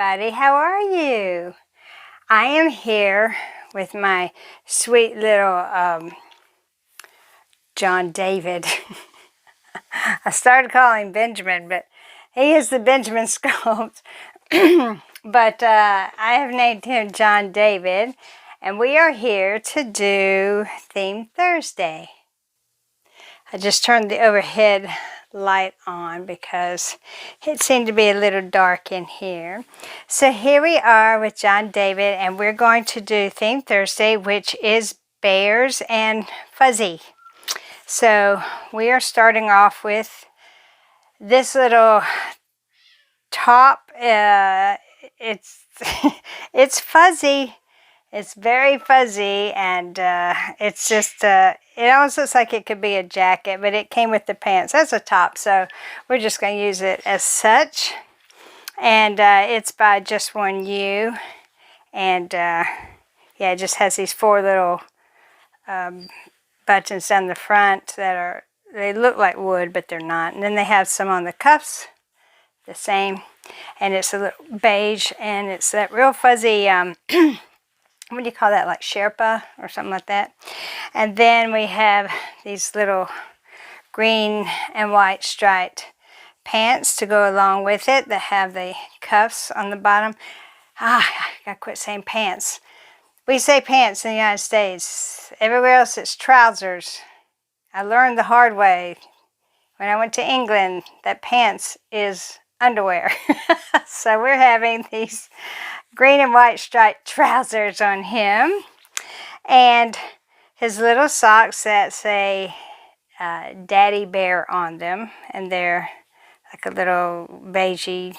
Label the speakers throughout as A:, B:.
A: everybody. How are you? I am here with my sweet little John David. I started calling him Benjamin, but he is the Benjamin sculpt. But I have named him John David, and we are here to do Theme Thursday. I just turned the overhead light on because it seemed to be a little dark in here. So here we are with John David, and we're going to do Theme Thursday, which is Bears and Fuzzy. So we are starting off with this little top. It's it's fuzzy. It's very fuzzy, and it's just, it almost looks like it could be a jacket, but it came with the pants as a top, so we're just going to use it as such. And it's by Just One You, and yeah, it just has these four little buttons down the front that they look like wood, but they're not. And then they have some on the cuffs, the same, and it's a little beige, and it's that real fuzzy, what do you call that, like Sherpa or something like that. And then we have these little green and white striped pants to go along with it that have the cuffs on the bottom. I gotta quit saying pants. We say pants in the United States. Everywhere else it's trousers. I learned the hard way when I went to England that pants is underwear. So we're having these green and white striped trousers on him, and his little socks that say Daddy Bear on them, and they're like a little beigey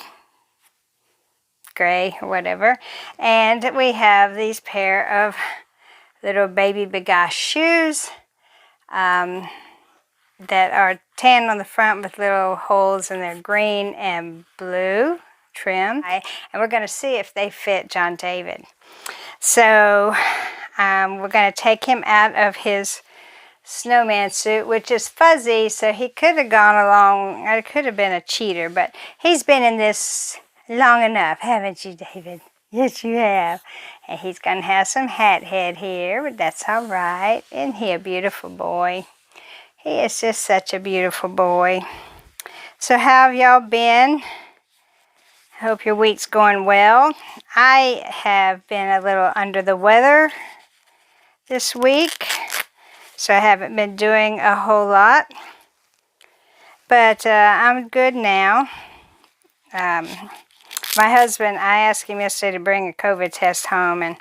A: gray or whatever. And we have these pair of little baby Begosh shoes that are tan on the front with little holes, and they're green and blue trim, and we're going to see if they fit John David. So we're going to take him out of his snowman suit, which is fuzzy, so he could have gone along, it could have been a cheater, but he's been in this long enough, haven't you, David? Yes, you have. And he's going to have some hat head here, but that's all right. Isn't he a beautiful boy? He is just such a beautiful boy. So how have y'all been? Hope your week's going well. I have been a little under the weather this week, so I haven't been doing a whole lot. But I'm good now. My husband, I asked him yesterday to bring a COVID test home, and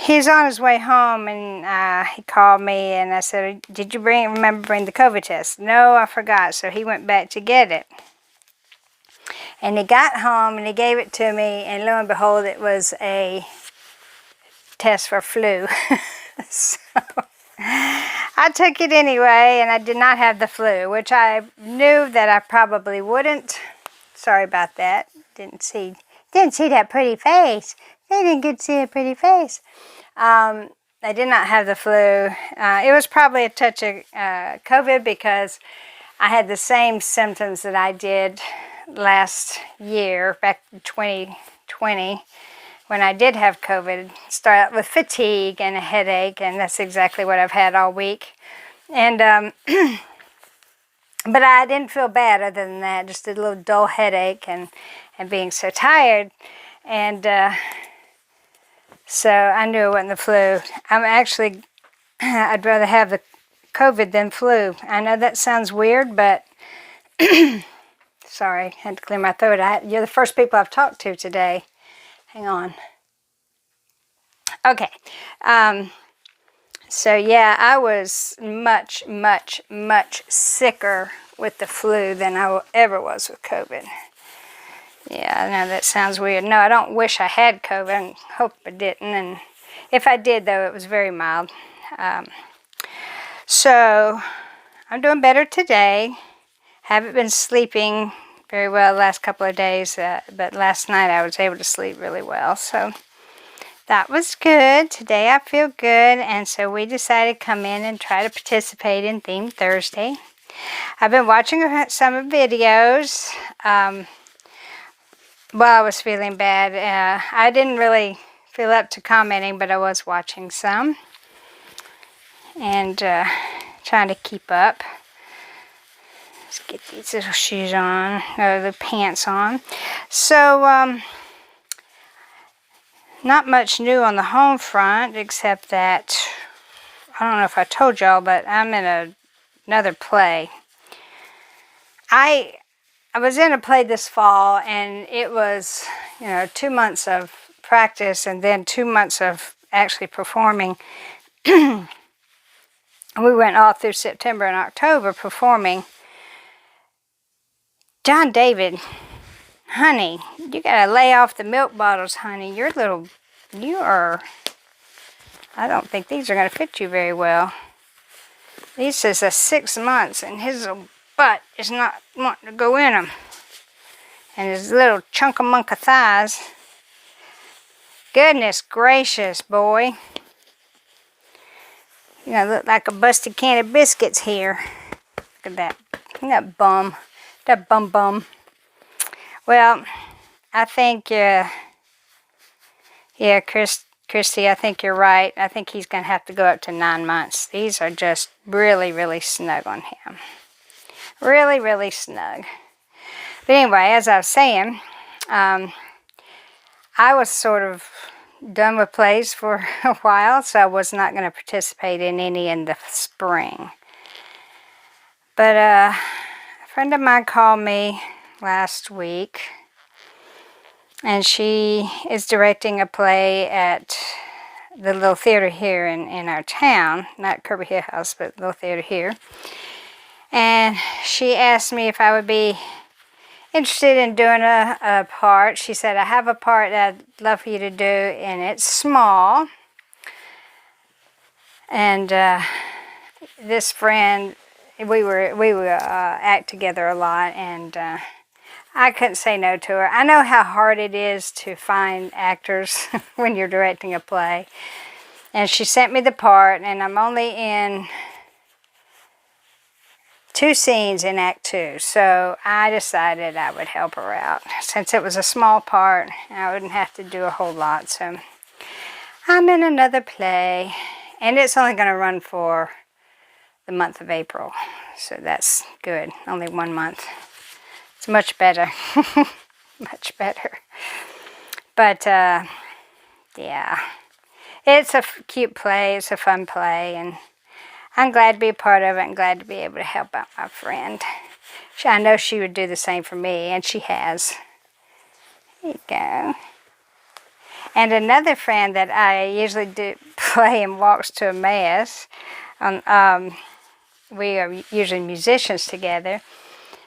A: he's on his way home, and he called me, and I said, did you remember to bring the COVID test? No, I forgot. So he went back to get it. And he got home and he gave it to me, and lo and behold, it was a test for flu. So I took it anyway, and I did not have the flu, which I knew that I probably wouldn't. Sorry about that. Didn't see that pretty face. They didn't get to see a pretty face. I did not have the flu. It was probably a touch of COVID, because I had the same symptoms that I did last year, back in 2020, when I did have COVID. Start out with fatigue and a headache, and that's exactly what I've had all week. And but I didn't feel bad other than that, just a little dull headache and being so tired. And so I knew it wasn't the flu. I'd rather have the COVID than flu. I know that sounds weird, but sorry, I had to clear my throat. You're the first people I've talked to today. Hang on. Okay. So yeah, I was much, much, much sicker with the flu than I ever was with COVID. Yeah, I know that sounds weird. No, I don't wish I had COVID, and hope I didn't. And if I did, though, it was very mild. So I'm doing better today. Haven't been sleeping very well the last couple of days, but last night I was able to sleep really well. So that was good. Today I feel good, and so we decided to come in and try to participate in Theme Thursday. I've been watching some videos. while I was feeling bad. I didn't really feel up to commenting, but I was watching some and trying to keep up. Let's get these little shoes on, or the pants on. So, not much new on the home front, except that, I don't know if I told y'all, but I'm in another play. I was in a play this fall, and it was, 2 months of practice and then 2 months of actually performing. We went all through September and October performing. John David, honey, you gotta lay off the milk bottles, honey. I don't think these are gonna fit you very well. This is a 6 months, and his little butt is not wanting to go in them. And his little chunka-munka thighs. Goodness gracious, boy. Look like a busted can of biscuits here. Look at that. That bum. That bum. Well, I think, Christy, I think you're right. I think he's going to have to go up to 9 months. These are just really, really snug on him. Really, really snug. But anyway, as I was saying, I was sort of done with plays for a while, so I was not going to participate in any in the spring. But a friend of mine called me last week, and she is directing a play at the little theater here in our town, not Kirby Hill House, but the little theater here. And she asked me if I would be interested in doing a part. She said, I have a part that I'd love for you to do, and it's small. And this friend, we would act together a lot, and I couldn't say no to her. I know how hard it is to find actors when you're directing a play. And she sent me the part, and I'm only in 2 scenes in Act 2. So I decided I would help her out. Since it was a small part, I wouldn't have to do a whole lot. So I'm in another play, and it's only going to run for the month of April. So that's good. Only 1 month. It's much better. Much better. But, yeah. It's a cute play. It's a fun play. And I'm glad to be a part of it and glad to be able to help out my friend. I know she would do the same for me, and she has. There you go. And another friend that I usually do play in Walks to Emmaus, we are usually musicians together.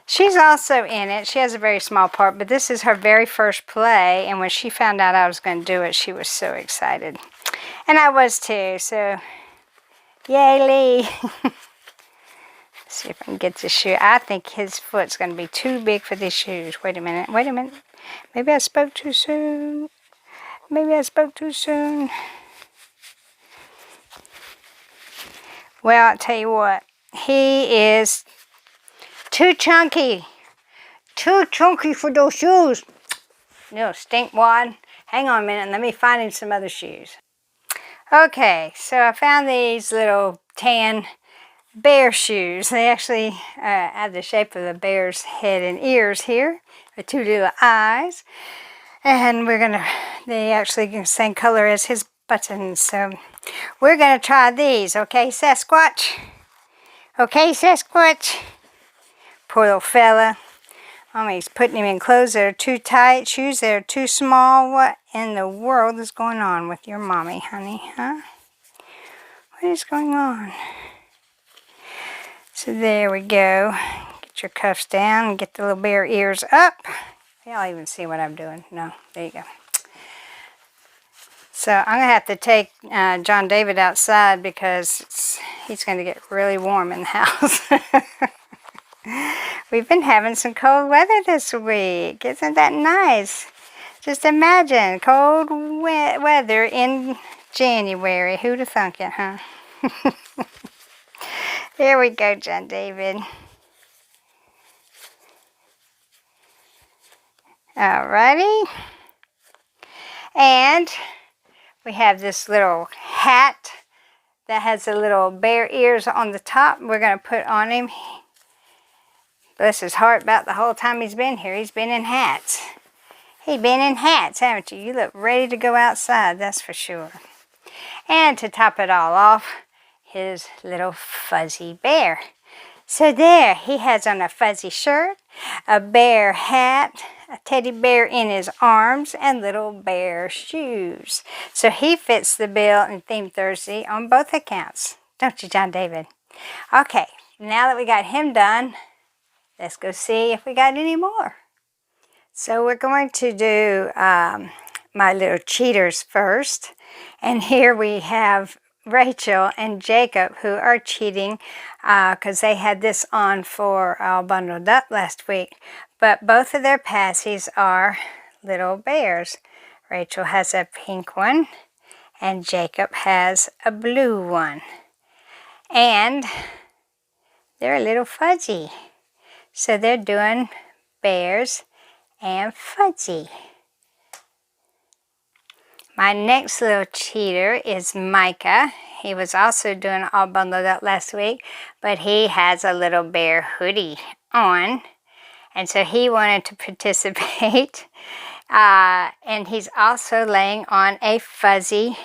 A: She's also in it. She has a very small part, but this is her very first play, and when she found out I was going to do it, she was so excited. And I was too, so yay, Lee. Let's see if I can get this shoe. I think his foot's going to be too big for these shoes. Wait a minute. Maybe I spoke too soon. Well, I'll tell you what. He is too chunky for those shoes. No, stinkwad. Hang on a minute, let me find him some other shoes. Okay, so I found these little tan bear shoes. They actually have the shape of the bear's head and ears here, with 2 little eyes. And they actually the same color as his buttons. So we're gonna try these, okay, Sasquatch? Okay, Sasquatch? Poor little fella. Mommy's putting him in clothes that are too tight, shoes that are too small. What in the world is going on with your mommy, honey, huh? What is going on? So there we go. Get your cuffs down and get the little bear ears up. Y'all even see what I'm doing? No, there you go. So I'm going to have to take John David outside because he's going to get really warm in the house. We've been having some cold weather this week. Isn't that nice? Just imagine cold weather in January. Who'd have thunk it, huh? There we go, John David. Alrighty. And we have this little hat that has the little bear ears on the top. We're going to put on him. Bless his heart, about the whole time he's been here, he's been in hats. He's been in hats, haven't you? You look ready to go outside, that's for sure. And to top it all off, his little fuzzy bear. So there, he has on a fuzzy shirt, a bear hat, a teddy bear in his arms, and little bear shoes. So he fits the bill in Theme Thursday on both accounts. Don't you, John David? Okay, now that we got him done, let's go see if we got any more. So we're going to do my little cheaters first. And here we have Rachel and Jacob, who are cheating because they had this on for All Bundled Up last week. But both of their passies are little bears. Rachel has a pink one and Jacob has a blue one. And they're a little fuzzy. So they're doing bears and fuzzy. My next little cheater is Micah. He was also doing All Bundled Up last week, but he has a little bear hoodie on. And so he wanted to participate. And he's also laying on a fuzzy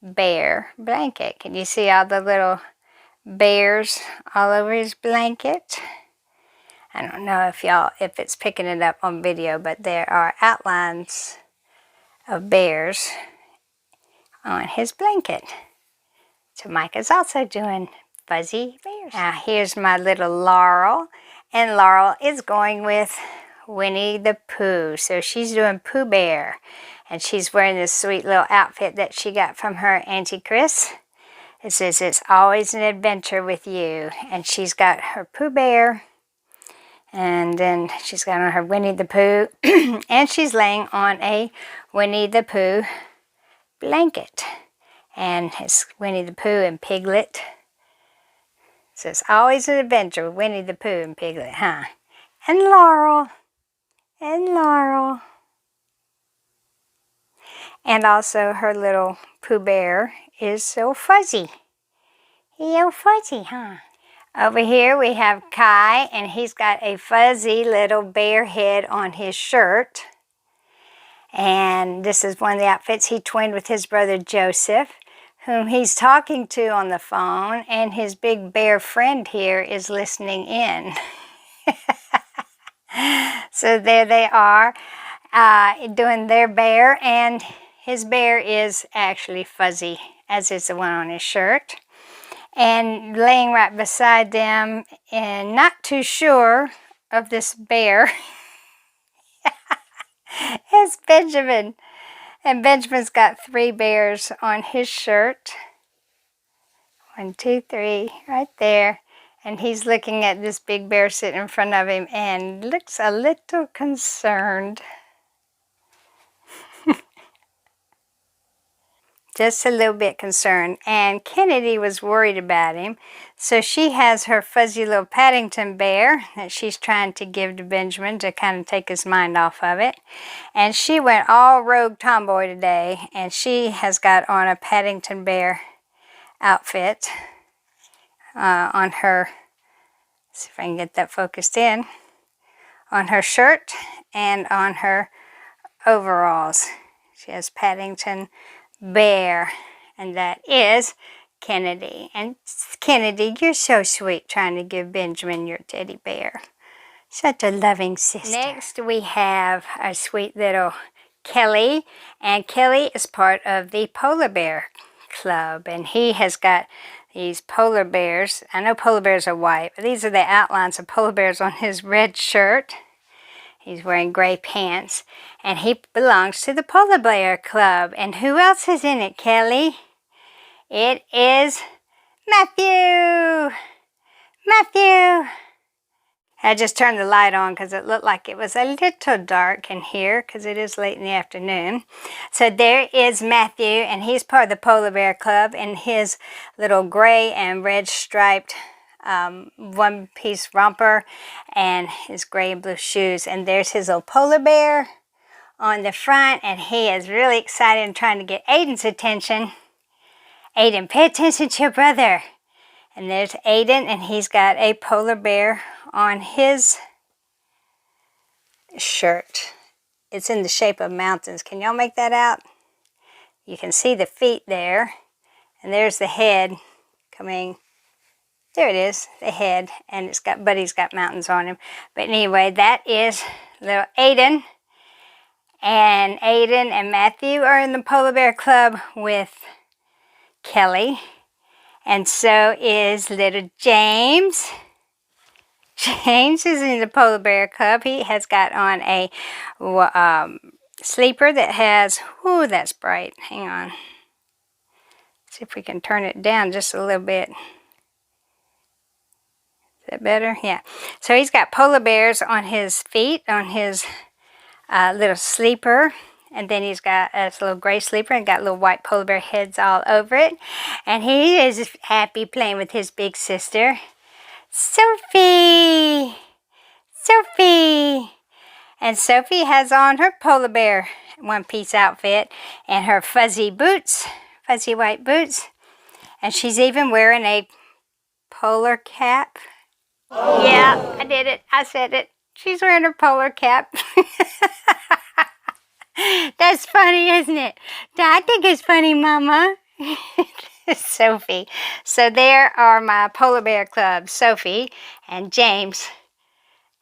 A: bear blanket. Can you see all the little bears all over his blanket? I don't know if it's picking it up on video, but there are outlines of bears on his blanket. So Micah's also doing fuzzy bears. Now here's my little Laurel, and Laurel is going with Winnie the Pooh. So she's doing Pooh Bear, and she's wearing this sweet little outfit that she got from her Auntie Chris. It says, "It's always an adventure with you." And she's got her Pooh Bear, and then she's got on her Winnie the Pooh, and she's laying on a Winnie the Pooh blanket. And it's Winnie the Pooh and Piglet. So it's always an adventure with Winnie the Pooh and Piglet, huh? And Laurel. And Laurel. And also her little Pooh Bear is so fuzzy. He's so fuzzy, huh? Over here we have Kai, and he's got a fuzzy little bear head on his shirt. And this is one of the outfits he twinned with his brother Joseph, whom he's talking to on the phone, and his big bear friend here is listening in. So there they are, doing their bear, and his bear is actually fuzzy, as is the one on his shirt. And laying right beside them, and not too sure of this bear, is Benjamin. And Benjamin's got 3 bears on his shirt. 1, 2, 3, right there. And he's looking at this big bear sitting in front of him and looks a little concerned. Just a little bit concerned. And Kennedy was worried about him. So she has her fuzzy little Paddington bear that she's trying to give to Benjamin to kind of take his mind off of it. And she went all rogue tomboy today. And she has got on a Paddington bear outfit on her, see if I can get that focused in, on her shirt and on her overalls. She has Paddington bear, and that is Kennedy. And Kennedy, you're so sweet trying to give Benjamin your teddy bear. Such a loving sister. Next we have our sweet little Kelly, and Kelly is part of the Polar Bear Club, and he has got these polar bears. I know polar bears are white, but these are the outlines of polar bears on his red shirt. He's wearing gray pants, and he belongs to the Polar Bear Club. And who else is in it, Kelly? It is Matthew! Matthew! I just turned the light on because it looked like it was a little dark in here because it is late in the afternoon. So there is Matthew, and he's part of the Polar Bear Club in his little gray and red striped one-piece romper and his gray and blue shoes. And there's his little polar bear on the front, and he is really excited and trying to get Aiden's attention. Aiden, pay attention to your brother. And there's Aiden, and he's got a polar bear on his shirt. It's in the shape of mountains. Can y'all make that out? You can see the feet there, and there's the head coming. There it is, the head, and it's got Buddy's got mountains on him. But anyway, that is little Aiden. And Aiden and Matthew are in the Polar Bear Club with Kelly. And so is little James. James is in the Polar Bear Club. He has got on a sleeper that has, ooh, that's bright. Hang on. See if we can turn it down just a little bit. Is that better? Yeah. So he's got polar bears on his feet, on his little sleeper. And then he's got a little gray sleeper and got little white polar bear heads all over it. And he is happy playing with his big sister, Sophie. Sophie. And Sophie has on her polar bear one-piece outfit and her fuzzy boots, fuzzy white boots. And she's even wearing a polar cap. Oh. Yeah, I did it. I said it. She's wearing her polar cap. That's funny, isn't it? I think it's funny, Mama. Sophie. So there are my Polar Bear Club. Sophie and James,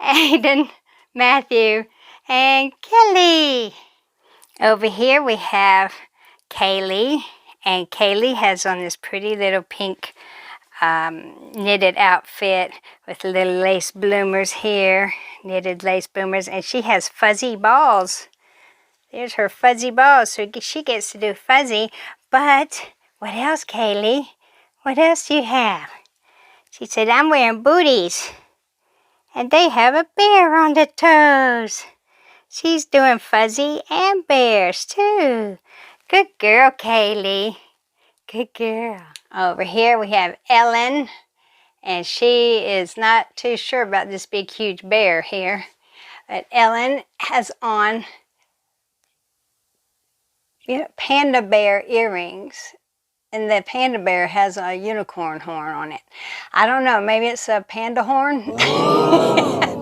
A: Aiden, Matthew, and Kelly. Over here we have Kaylee. And Kaylee has on this pretty little pink knitted outfit with little lace bloomers here. Knitted lace bloomers. And she has fuzzy balls. There's her fuzzy balls, so she gets to do fuzzy. But what else, Kaylee? What else do you have? She said, I'm wearing booties. And they have a bear on the toes. She's doing fuzzy and bears, too. Good girl, Kaylee. Good girl. Over here we have Ellen. And she is not too sure about this big, huge bear here. But Ellen has on panda bear earrings, and the panda bear has a unicorn horn on it. I don't know, maybe it's a panda horn.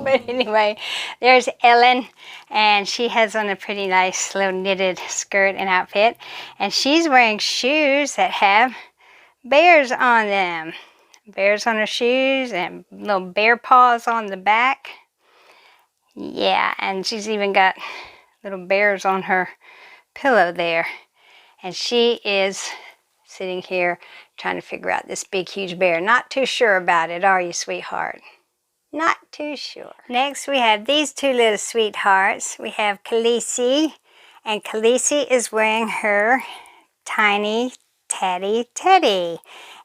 A: But anyway, there's Ellen, and she has on a pretty nice little knitted skirt and outfit, and she's wearing shoes that have bears on them. Bears on her shoes and little bear paws on the back. Yeah, and she's even got little bears on her pillow there. And she is sitting here trying to figure out this big, huge bear. Not too sure about it, are you, sweetheart? Not too sure. Next, we have these two little sweethearts. We have Kleesi, and Kleesi is wearing her tiny teddy.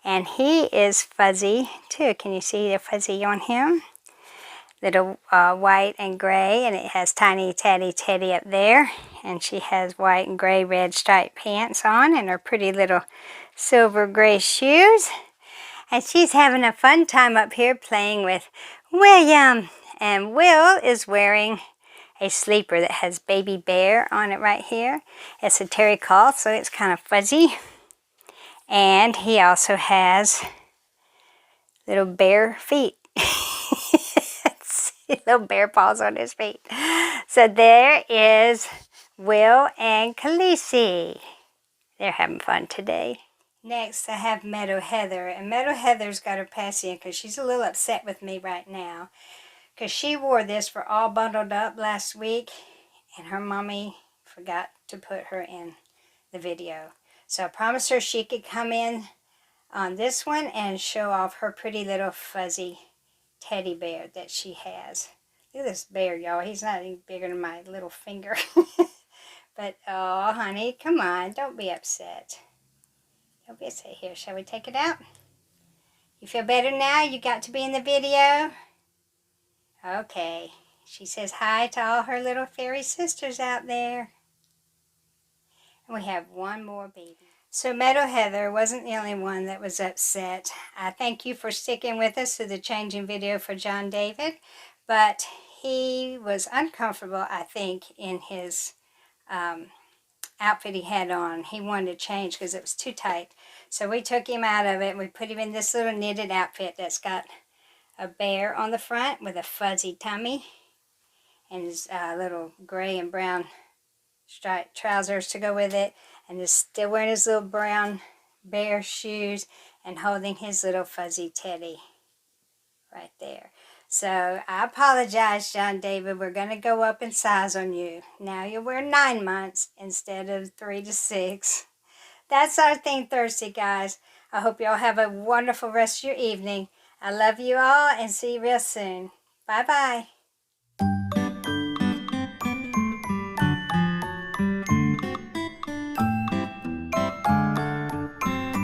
A: And he is fuzzy, too. Can you see the fuzzy on him? Little white and gray, and it has tiny teddy up there. And she has white and gray red striped pants on and her pretty little silver gray shoes. And she's having a fun time up here playing with William. And Will is wearing a sleeper that has baby bear on it right here. It's a terry cloth, so it's kind of fuzzy. And he also has little bear feet. Little bear paws on his feet. So there is Will and Kleesi. They're having fun today. Next, I have Meadow Heather. And Meadow Heather's got her pass in because she's a little upset with me right now. Because she wore this for all bundled up last week. And her mommy forgot to put her in the video. So I promised her she could come in on this one and show off her pretty little fuzzy teddy bear that she has. Look at this bear, y'all. He's not any bigger than my little finger. But, oh, honey, come on. Don't be upset. Don't be upset. Here, shall we take it out? You feel better now? You got to be in the video? Okay. She says hi to all her little fairy sisters out there. And we have one more baby. So Meadow Heather wasn't the only one that was upset. I thank you for sticking with us through the changing video for John David, but he was uncomfortable, I think, in his outfit he had on. He wanted to change because it was too tight. So we took him out of it and we put him in this little knitted outfit that's got a bear on the front with a fuzzy tummy and his little gray and brown striped trousers to go with it, and is still wearing his little brown bear shoes and holding his little fuzzy teddy right there. So I apologize, John David. We're going to go up in size on you. Now you'll wear 9 months instead of 3 to 6. That's our theme Thursday, guys. I hope y'all have a wonderful rest of your evening. I love you all and see you real soon. Bye-bye.